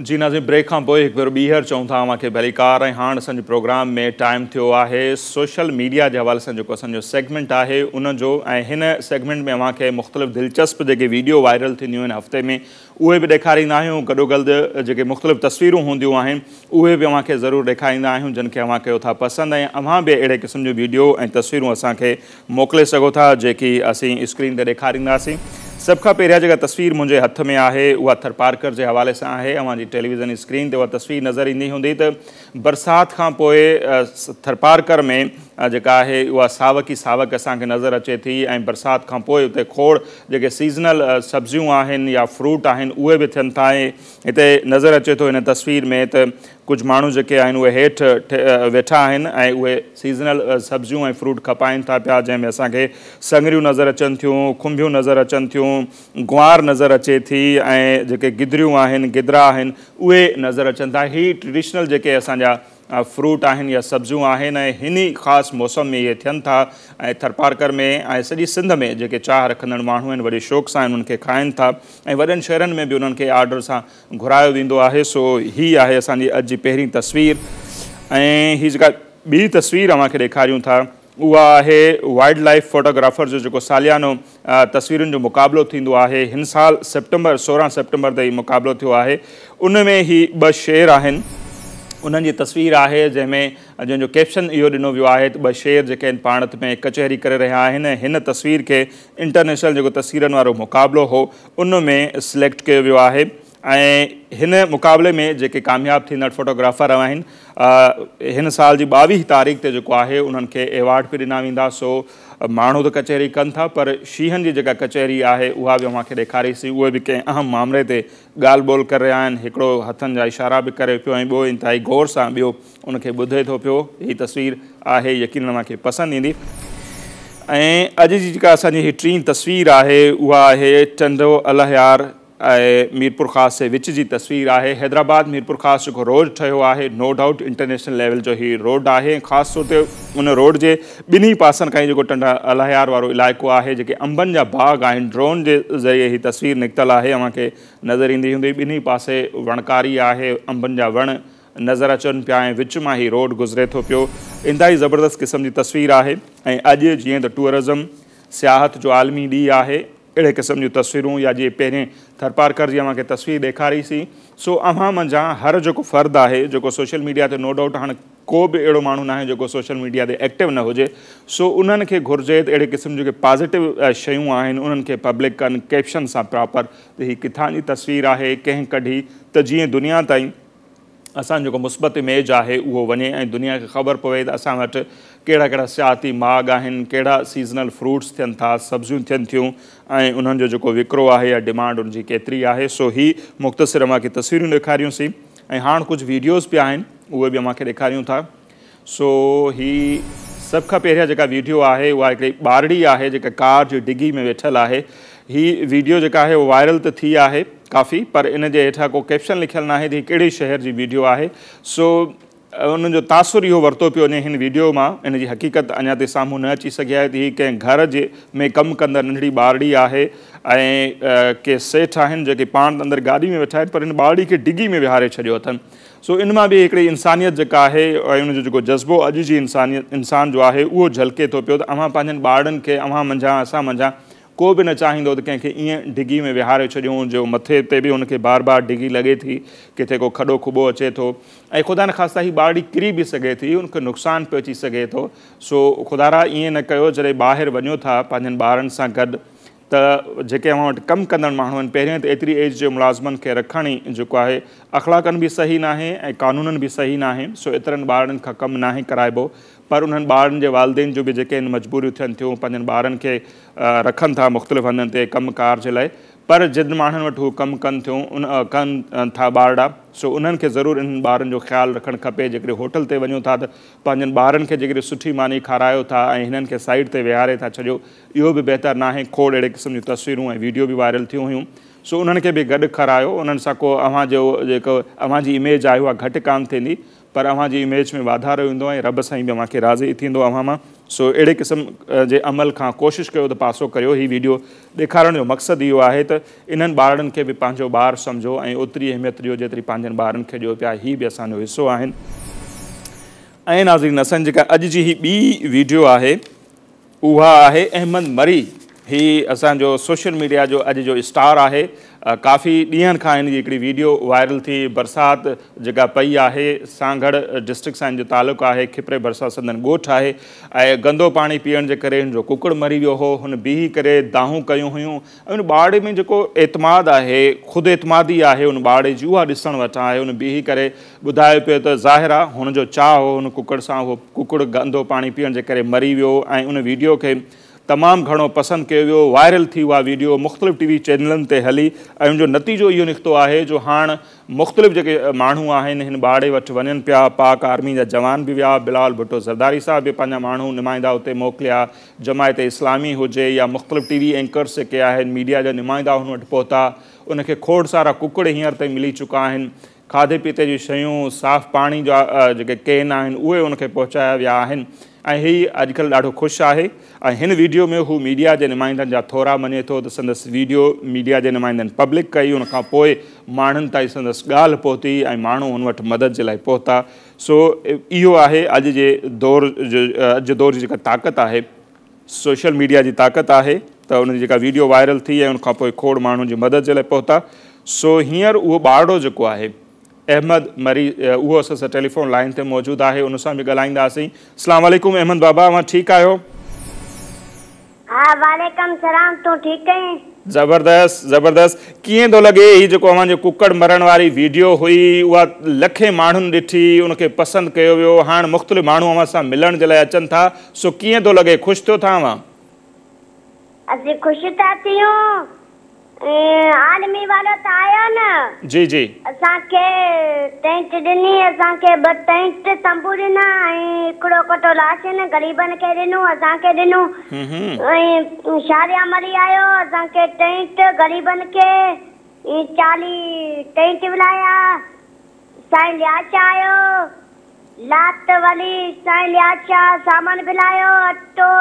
जी नाज़रीन, ब्रेक खां पोइ हिकु भेरो ॿीहर चऊं था अव्हांखे भलीकार ऐं हाणे असांजे प्रोग्राम में टाइम थियो आहे सोशल मीडिया जे हवाले सां जेको असांजो सेगमेंट आहे उनजो। ऐं हिन सेगमेंट में अव्हांखे मुख़्तलिफ़ दिलचस्प जेके वीडियो वायरल थींदियूं आहिनि हफ़्ते में उहे बि ॾेखारींदा आहियूं। गॾोगॾु जेके मुख़्तलिफ़ तस्वीरूं हूंदियूं आहिनि उहे बि अव्हांखे ज़रूरु ॾेखारींदा आहियूं जिन खे अव्हांखे उथा पसंदि ऐं अव्हां बि अहिड़े क़िस्म जूं वीडियो ऐं तस्वीरूं असांखे मोकिले सघो था जेकी असीं स्क्रीन ते ॾेखारींदासीं। सभ खां पहिरियां जेका तस्वीर मुंहिंजे हथ में आहे उहा थरपारकर जे हवाले सां आहे। अव्हांजी टेलीविज़न स्क्रीन ते उहा तस्वीर नज़र ईंदी हूंदी त बरसाति खां पोइ थरपारकर में जेका आहे उहा सावक ई सावक असांखे नज़र अचे थी ऐं बरसाति खां पोइ उते खोड़ जेके सीज़नल सब्जियूं आहिनि या फ्रूट आहिनि उहे बि थियनि था। ऐं हिते नज़र अचे थो हिन तस्वीर में त कुझु माण्हू जेके आहिनि उहे हेठि वेठा आहिनि ऐं उहे सीज़नल सब्जियूं ऐं फ्रूट खपाइनि था पिया, जंहिंमें असांखे संगरियूं नज़र अचनि थियूं, खुंबियूं नज़र अचनि थियूं, ग्वार नज़र अचे थी ऐं जेके गिदरियूं आहिनि गिदरा आहिनि उहे नज़र अचनि था। ही ट्रेडिशनल जेके असांजा फ्रूट आहिनि या सब्जियूं आहिनि ऐं हिन ख़ासि मौसम में इहे थियनि था। ऐं थरपारकर में ऐं सॼी सिंध में जेके चाह रखंदड़ माण्हू आहिनि वॾे शौक़ सां उन्हनि खे खाइनि था ऐं वॾनि शहरनि में बि उन्हनि खे आर्डर सां घुरायो वेंदो आहे। सो ही आहे असांजी अॼु जी पहिरीं तस्वीर। ऐं हीअ जेका ॿी तस्वीर अव्हांखे ॾेखारियूं था उहा आहे वाइल्ड लाइफ फोटोग्राफर जो जेको सालियानो तस्वीरुनि जो मुक़ाबिलो थींदो आहे। हिन साल 16 सेप्टेंबर ते ही मुक़ाबिलो थियो आहे। उन में ही 2 शेर आहिनि, उन्हनि जी तस्वीर आहे जंहिंमें जंहिंजो कैप्शन इहो ॾिनो वियो आहे त 2 शेर जेके आहिनि पाण में कचहरी करे रहिया आहिनि। हिन तस्वीर खे इंटरनेशनल जेको तस्वीरनि वारो मुक़ाबिलो हो उन में सिलेक्ट कयो वियो आहे। ऐं हिन मुक़ाबले में जेके कामयाबु थींदड़ फोटोग्राफर आहिनि हिन साल जी 22 तारीख़ ते जेको आहे उन्हनि खे एवार्ड बि ॾिना वेंदा। सो माण्हू त कचहरी कनि था पर शींहनि जी जेका कचहरी आहे उहा बि अव्हांखे ॾेखारीसीं। उहे बि कंहिं अहम मामले ते ॻाल्हि ॿोल करे रहिया आहिनि, हिकिड़ो हथनि जा इशारा बि करे पियो ऐं ॿियो इंतिहाई गौर सां ॿियो उनखे ॿुधे थो पियो। हीअ तस्वीर आहे, यकीनन अव्हांखे पसंदि ईंदी। ऐं अॼु जी जेका असांजी हीअ टीं तस्वीर आहे उहा आहे टंडो अलहयार ऐं मीरपुर ख़ास जे विच जी तस्वीर आहे। हैदराबाद मीरपुर ख़ास जेको रोड ठहियो आहे नो डाउट इंटरनेशनल लेवल जो ही रोड आहे। ख़ासि तौर ते उन रोड जे ॿिन्ही पासनि खां ई जेको टंडा अलहयार वारो इलाइक़ो आहे जेके अंबनि जा बाग़ आहिनि ड्रोन जे ज़रिए ही तस्वीर निकितल आहे, अव्हांखे नज़र ईंदी हूंदी। ॿिन्ही पासे वणकारी आहे, अंबनि जा वण नज़र अचनि पिया ऐं विच मां ही रोड गुज़रे थो पियो। इंतिहाई ज़बरदस्त क़िस्म जी तस्वीर आहे। ऐं अॼु जीअं त टूरिज़म सियाहत जो आलमी ॾींहुं आहे, अहिड़े क़िस्म जूं तस्वीरूं या जीअं पहिरें थरपारकर जी अव्हांखे तस्वीर ॾेखारीसीं। सो अव्हां मंझां हर जेको फ़र्दु आहे जेको सोशल मीडिया ते नो डाउट हाणे को बि अहिड़ो माण्हू न आहे जेको सोशल मीडिया ते एक्टिव न हुजे। सो उन्हनि खे घुरिजे त अहिड़े क़िस्म जेके पॉज़िटिव शयूं आहिनि उन्हनि खे पब्लिक कनि कैप्शन सां प्रॉपर त हीअ किथां जी तस्वीर आहे, कंहिं कढी, त जीअं दुनिया ताईं असांजो जेको मुस्बत इमेज आहे उहो वञे ऐं दुनिया खे ख़बर पवे त असां वटि कहिड़ा कहिड़ा सियाहती माग आहिनि, कहिड़ा सीज़नल फ्रूट्स थियनि था, सब्जियूं थियनि थियूं ऐं उन्हनि जो जेको विकिरो आहे या डिमांड उनजी केतिरी आहे। सो ही मुख़्तसिर अव्हांखे तस्वीरूं ॾेखारियूंसीं ऐं हाणे कुझु वीडियोज़ बि आहिनि उहे बि अव्हांखे ॾेखारियूं था। सो ही सभ खां पहिरियां जेका वीडियो आहे उहा हिकिड़ी ॿारड़ी आहे जेका कार जी डिगी में वेठल आहे। ही वीडियो जेका आहे उहा वायरल त थी आहे काफ़ी, पर इन जे हेठां को कैप्शन लिखियलु न आहे त हीअ कहिड़े शहर जी वीडियो आहे। सो उनजो तासुर इहो वरितो पियो वञे हिन वीडियो मां, इन जी हक़ीक़त अञा ताईं साम्हूं न अची सघी आहे त हीअ कंहिं घर जे में कमु कंदड़ नंढड़ी ॿारड़ी आहे ऐं के सेठ आहिनि जेके पाण अंदरि गाॾी में वेठा आहिनि पर हिन ॿारड़ी खे डिगी में विहारे छॾियो अथनि। सो इन मां बि हिकिड़ी इंसानियत जेका आहे ऐं उनजो जेको जज़्बो अॼु जी इंसान जो आहे उहो झलके थो पियो त अव्हां पंहिंजनि ॿारनि खे अव्हां मंझां असां मंझां को बि न चाहींदो त कंहिंखे ईअं डिगी में विहारे छॾियूं जो मथे ते बि उनखे बार बार डिगी लॻे थी, किथे को खॾो खुॿो अचे थो ऐं ख़ुदा न ख़ास्ता ही ॿारड़ी किरी बि सघे थी, उनखे नुक़सानु पियो अची सघे थो। सो ख़ुदारा ईअं न कयो जॾहिं ॿाहिरि वञो था पंहिंजनि ॿारनि सां गॾु त जेके अव्हां वटि कमु कंदड़ माण्हू आहिनि पहिरियों त एतिरी एज जे मुलाज़मनि खे रखण ई जेको आहे अख़लाक़नि बि सही न आहे ऐं क़ानूननि बि सही न आहे। सो एतिरनि ॿारनि खां कमु न आहे कराइबो, पर उन्हनि ॿारनि जे वालिदेन जो बि जेके आहिनि मजबूरियूं थियनि थियूं, पंहिंजनि ॿारनि खे रखनि था मुख़्तलिफ़ हंधनि ते कमु कार जे लाइ, पर जिन माण्हुनि वटि हू कमु कनि थियूं कनि था ॿारड़ा, सो उन्हनि खे ज़रूरु इन्हनि ॿारनि जो ख़्यालु रखणु खपे। जेकॾहिं होटल ते वञो था त पंहिंजनि ॿारनि खे जेकॾहिं सुठी मानी खारायो था ऐं हिननि खे साइड ते विहारे था छॾियो, इहो बि बहितर न आहे। खोड़ अहिड़े क़िस्म जूं तस्वीरूं ऐं वीडियो बि वायरल थियूं हुयूं। सो उन्हनि खे बि गॾु खारायो, उन्हनि सां को अव्हांजो जेको अव्हांजी इमेज आहे उहा घटि कान थींदी पर अव्हांजी इमेज में वाधारो ईंदो ऐं रब साईं बि अव्हांखे राज़ी थींदो अव्हां मां। सो अहिड़े क़िस्म जे अमल खां कोशिशि कयो त पासो करियो। हीउ वीडियो ॾेखारण जो मक़सदु इहो आहे त इन्हनि ॿारनि खे बि पंहिंजो ॿारु सम्झो ऐं ओतिरी अहमियत ॾियो जेतिरी पंहिंजनि ॿारनि खे ॾियो पिया। हीउ बि असांजो हिसो आहिनि। ऐं नाज़रीन, असांजी जेका अॼु जी ही ॿी वीडियो आहे उहा आहे अहमद मरी। ही असांजो सोशल मीडिया जो अॼु जो स्टार आहे। काफ़ी ॾींहंनि खां हिन जी हिकिड़ी वीडियो वायरल थी। बरसाति जेका पई आहे, सांगड़ डिस्ट्रिक्ट सां हिन जो तालुक़ु आहे, खिपरे बरसाति संदन ॻोठु आहे ऐं गंदो पाणी पीअण जे करे हिन जो कुकड़ मरी वियो हो। हुन बीही करे दाहूं कयूं हुयूं ऐं उन ॿारड़े में जेको एतमाद आहे, ख़ुदि एतमादी आहे उन ॿारड़े जी, उहा ॾिसण वटां आहे। उन बीही करे ॿुधायो पियो त ज़ाहिर आहे हुनजो चाह हो हुन कुकड़ सां, उहो कुकड़ गंदो पाणी पीअण जे करे मरी वियो ऐं उन वीडियो खे तमामु घणो पसंदि कयो वियो। वायरल थी उहा वीडियो मुख़्तलिफ़ टीवी चैनलनि ते हली ऐं उनजो नतीजो इहो निकितो आहे जो हाणे मुख़्तलिफ़ जेके माण्हू आहिनि हिन ॿारड़े वटि वञनि पिया। पाक आर्मी जा जवान बि विया, बिलावल भुट्टो ज़रदारी साहब बि पंहिंजा माण्हू नुमाइंदा उते मोकिलिया, जमायत इस्लामी हुजे या मुख़्तलिफ़ टीवी एंकर्स जेके आहिनि, मीडिया जा नुमाइंदा हुन वटि पहुता। उनखे खोड़ सारा कुकड़ हींअर ताईं मिली चुका आहिनि। खाधे पीते जी शयूं, साफ़ पाणी जा जेके केन आहिनि उहे उनखे पहुचाया विया आहिनि ऐं हीउ अॼुकल्ह ॾाढो ख़ुशि आहे। ऐं हिन वीडियो में हू मीडिया जे नुमाइंदनि जा थोरा मञे थो त संदसि वीडियो मीडिया जे नुमाइंदनि पब्लिक कई, उनखां पोइ माण्हुनि ताईं संदसि ॻाल्हि पहुती ऐं माण्हू हुन वटि मदद जे लाइ पहुता। सो इहो आहे अॼु जे दौर जी जेका ताक़त आहे, सोशल मीडिया जी ताक़त आहे त उनजी जेका वीडियो वायरल थी ऐं उनखां पोइ खोड़ माण्हुनि जी मदद जे लाइ पहुता। सो हींअर उहो ॿारड़ो जेको आहे अहमद मरी, उहो असां सां टेलीफोन लाइन ते मौजूदु आहे, उन सां बि ॻाल्हाईंदासीं। अस्सलाम वालेकुम अहमद बाबा, तव्हां ठीकु आहियो? हा, वालेकुम सलाम। तूं ठीकु आहीं? ज़बरदस्त ज़बरदस्त। कीअं थो लॻे हीउ जेको अव्हांजो कुकड़ मरण वारी वीडियो हुई, उहा लखे माण्हुनि ॾिठी, उनखे पसंदि कयो वियो, हाणे मुख़्तलिफ़ माण्हू अव्हां सां मिलण जे लाइ अचनि था, सो कीअं थो लॻे? ख़ुशि थियो था अव्हां? असीं ख़ुशि था थियूं। आर्मी वारो त आयो न, जी जी, असांखे टेंट ॾिनी, असांखे 2 टेंट तंबू ॾिना ऐं हिकिड़ो कटो राशन ग़रीबनि खे ॾिनो, असांखे ॾिनो। ऐं शारिया मरी आयो, असांखे टेंट ग़रीबनि खे 40 टेंट विलाया। साईं लियाचा आयो, लात वाली साईं लियाचा सामान विलायो, अटो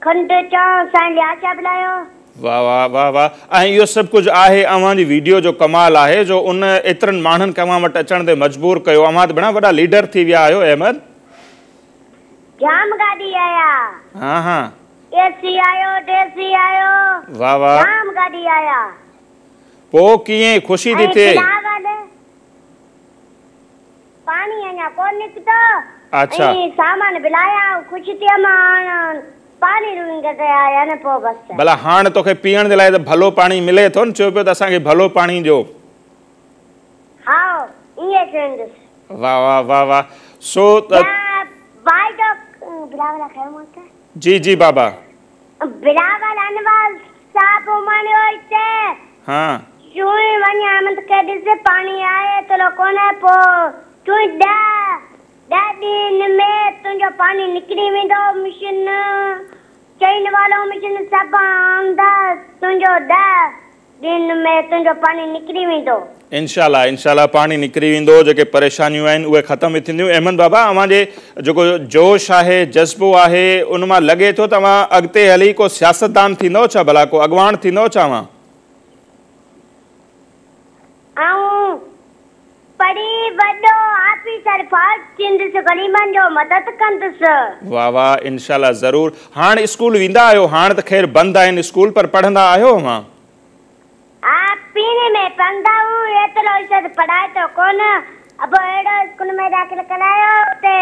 खंडु चांहि साईं लियाचा विलायो। वाह वाह वाह वाह। ऐं इहो सभु कुझु आहे अव्हांजी वीडियो जो कमाल आहे जो उन एतिरनि माण्हुनि खे अव्हां वटि अचण ते मजबूर कयो। अव्हां त घणा वॾा लीडर थी विया आहियो अहमद। जाम गाॾी आया। हाँ हाँ, एसी आयो, डेसी आयो। वाह वाह, जाम गाॾी आया। पोइ कीअं ख़ुशी थी थिए? पाणी अञा कोन निकितो। अच्छा, ऐं सामान विलाया, ख़ुशि थी मां पानी रुंग ते आया न पोइ बस। भला हाणे तोखे पीअण जे लाइ त भलो पाणी मिले थो न, चयो पियो त असांखे भलो पाणी ॾियो। हा, ईअं चवंदुसि। वाह वाह वाह वाह। सो त जी जी बाबा, बिलावल अनवर साहब उमणियो हिते। हाँ, चूई वञा मत के ॾिस पाणी आहे त कोने, पोइ चूई 10 ॾींहंनि में तुंहिंजो पाणी निकिरी वेंदो। मिशन चईन वारो मिशन सभु आंदा, तुंहिंजो 10 ॾींहंनि में तुंहिंजो पाणी निकिरी वेंदो। इंशाल्लाह इंशाल्लाह पाणी निकिरी वेंदो। जेके परेशानियूं आहिनि उहे ख़तमु थींदियूं। अहमद बाबा, अव्हांजे जेको जोश आहे, जज़्बो आहे, उन मां लॻे थो तव्हां अॻिते हली को सियासतदान थींदो छा? भला को अॻवान थींदो छा? ऐं पढ़ी वॾो ऑफिसर फौज थींदुसि, ग़रीबनि जो मदद कंदुसि। वाह वाह, इंशाल्लाह ज़रूर। हाणे स्कूल वेंदा आहियो? हाणे त ख़ैर बंदि आहिनि स्कूल, पर पढ़ंदा आहियो अव्हां? हा, पीने में पढ़ंदा हूं, एतिरो इज़त पढ़ाए तो कोन। अब अहिड़ो स्कूल में दाख़िल करायो, उते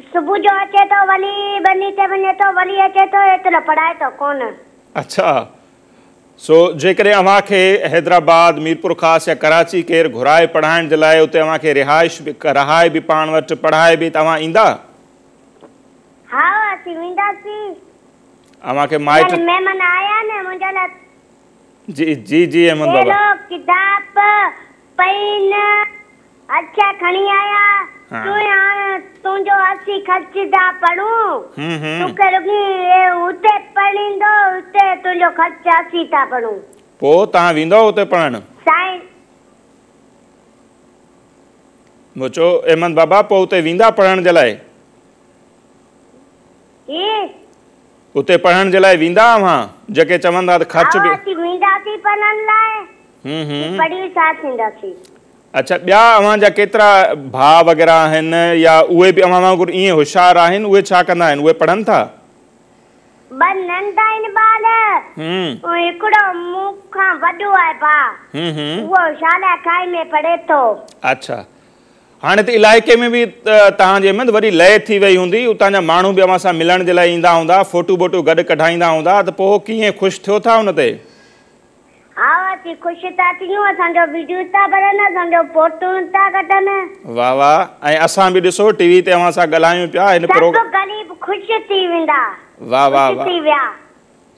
सुबुह जो अचे तो, वली बनी ते वञे तो, वली अचे तो, एतिरो पढ़ाए तो कोन। अच्छा, सो जेकॾहिं अव्हांखे हैदराबाद, मीरपुर ख़ासि या कराची केरु घुराए पढ़ाइण जे लाइ, उते अव्हांखे रिहाइश बि रहाए बि पाण वटि, पढ़ाए बि, तव्हां ईंदा? हा, असीं वेंदासीं। अव्हांखे माइट महिमान आया न मुंहिंजे लाइ। जी जी जी अहमद बाबा, किताब पेन अच्छा खणी आया। तूं हाणे तुंहिंजो असीं ख़र्च था पढ़ूं, तोखे रुॻी उते पढ़ींदो, उते तुंहिंजो ख़र्च असीं था पढ़ूं। पोइ तव्हां वेंदो उते पढ़णु? साईं मुचो अहमद बाबा, पोइ उते वेंदा पढ़ण जे लाइ? जी उते पढ़ण जे लाइ वेंदा अव्हां जेके चवंदा त ख़र्च बि असीं वेंदासीं पढ़ण लाइ पढ़ी छा थींदासीं। अच्छा ॿिया अव्हां जा केतिरा भाउ वग़ैरह आहिनि या उहे बि अव्हां वांगुरु ईअं होशियार आहिनि उहे छा कंदा आहिनि उहे पढ़नि था? ॿ नंढा आहिनि ॿार हिकिड़ो मूंखां वॾो आहे भाउ उहो शाला खाई में पढ़े थो। अच्छा हाणे त इलाइक़े में बि तव्हांजे अहमद वरी लय थी वई हूंदी उतां जा माण्हू बि अव्हां सां मिलण जे लाइ ईंदा हूंदा फोटू बोटू गॾु कढाईंदा हूंदा त पोइ कीअं ख़ुशि थियो था हुन ते? हा असीं ख़ुशि था थियूं असांजो वीडियो था भरनि असांजो फोटू था कढनि। वाह वाह ऐं असां बि ॾिसो टीवी ते अव्हां सां ॻाल्हायूं पिया हिन प्रोग्राम गरीब ख़ुशि थी वेंदा। वाह वाह वाह थी विया।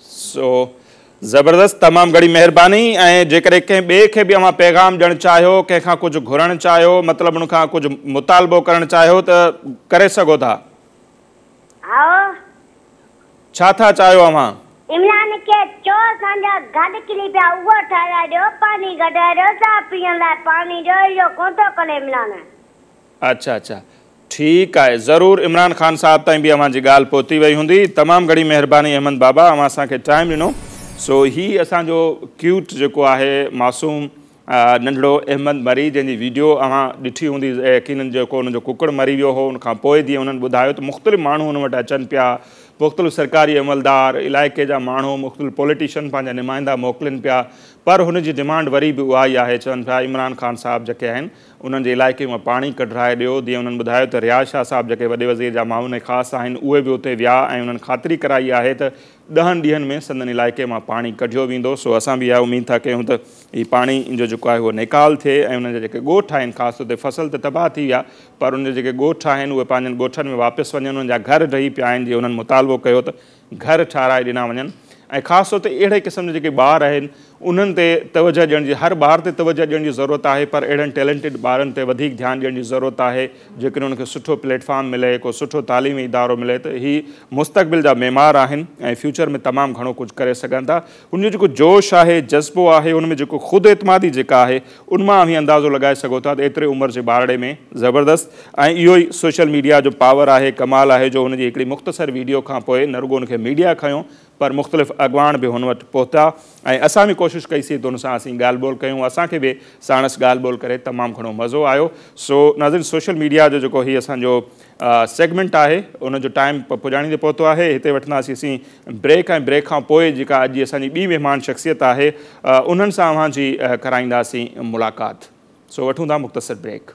सो ज़बरदस्त तमामु घणी महिरबानी ऐं जेकॾहिं कंहिं ॿिए खे बि अव्हां पैगाम ॾियणु चाहियो कंहिंखां कुझु घुरणु चाहियो मतिलबु उनखां कुझु मुतालबो करणु चाहियो त करे सघो था। छा था चाहियो अव्हां? इमरान खे चओ असांजा गॾु किरी पिया उहो ठाराए ॾियो पाणी कढाए ॾियो साह पीअण लाइ पाणी ॾियो इहो कोन थो करे इमरान। अच्छा अच्छा ठीकु आहे ज़रूरु इमरान ख़ान साहिब ताईं बि अव्हांजी ॻाल्हि पहुती वई हूंदी। तमामु घणी महिरबानी अहमद बाबा अव्हां असांखे टाइम ॾिनो। सो ही असांजो क्यूट जेको आहे मासूम नंढड़ो अहमद मरी जंहिंजी वीडियो अव्हां ॾिठी हूंदी यकीनन जेको हुनजो कुकड़ मरी वियो हो उनखां पोइ जीअं हुननि ॿुधायो त मुख़्तलिफ़ माण्हू हुन वटि अचनि पिया मुख़्तलिफ़ सरकारी अमलदार इलाइक़े जा माण्हू मुख़्तलिफ़ पॉलिटिशियन पंहिंजा नुमाइंदा मोकिलीनि पिया पर हुनजी डिमांड वरी बि उहा ई आहे चवनि पिया इमरान ख़ान साहिब जेके आहिनि उन्हनि जे इलाइक़े मां पाणी कढाए ॾियो जीअं उन्हनि ॿुधायो त रियाज़ शाह साहिब जेके वॾे वज़ीर जा मामून ख़ासि आहिनि उहे बि उते विया ऐं उन्हनि ख़ातिरी कराई आहे त 10 ॾींहंनि में संदन इलाइक़े मां पाणी कढियो वेंदो। सो असां बि इहा उमेद था कयूं त हीउ पाणी जो जेको आहे उहो निकाल थिए ऐं उन्हनि जा जेके ॻोठ आहिनि ख़ासि तौर ते फसल त तबाह थी विया पर उन जेके ॻोठ आहिनि उहे पंहिंजनि ॻोठनि में वापसि वञनि उन्हनि जा घर रही पिया आहिनि जीअं उन्हनि मुतालबो कयो त घर ठाराए ॾिना वञनि ऐं ख़ासि तौर ते अहिड़े क़िस्म जा जेके ॿार आहिनि उन्हनि ते तवजह ॾियण जी हर ॿार ते तवजह ॾियण जी ज़रूरत आहे पर अहिड़नि टैलेंटेड ॿारनि ते वधीक ध्यानु ॾियण जी ज़रूरत आहे जेकॾहिं उनखे सुठो प्लेटफॉर्म मिले को सुठो तालीमी इदारो मिले त हीअ मुस्तक़बिल जा मेमार आहिनि ऐं फ्यूचर में तमामु घणो कुझु करे सघनि था। उनजो जेको जोश आहे जज़्बो आहे उनमें जेको ख़ुदि एतमादी जेका आहे उनमां बि अंदाज़ो लॻाए सघो था त एतिरे उमिरि जे ॿारड़े में ज़बरदस्त ऐं इहो ई सोशल मीडिया जो पावर आहे कमाल आहे जो हुनजी हिकिड़ी मुख़्तसर वीडियो खां पोइ न रुॻो उनखे मीडिया खयो पर मुख़्तलिफ़ अॻवान बि हुन वटि पहुता ऐं असां बि कोशिशि कईसीं त हुन सां असीं ॻाल्हि ॿोल कयूं असांखे बि साणसि ॻाल्हि ॿोल करे तमामु घणो मज़ो आयो। सो नाज़रीन सोशल मीडिया जो जेको हीउ असांजो सेगमेंट आहे उनजो टाइम पुॼाणींदे पहुतो आहे हिते वठंदासीं असीं ब्रेक ऐं ब्रेक खां पोइ जेका अॼु जी असांजी ॿी महिमान शख़्सियत आहे उन्हनि सां अव्हांजी कराईंदासीं मुलाक़ात। सो वठूं था मुख़्तसर ब्रेक।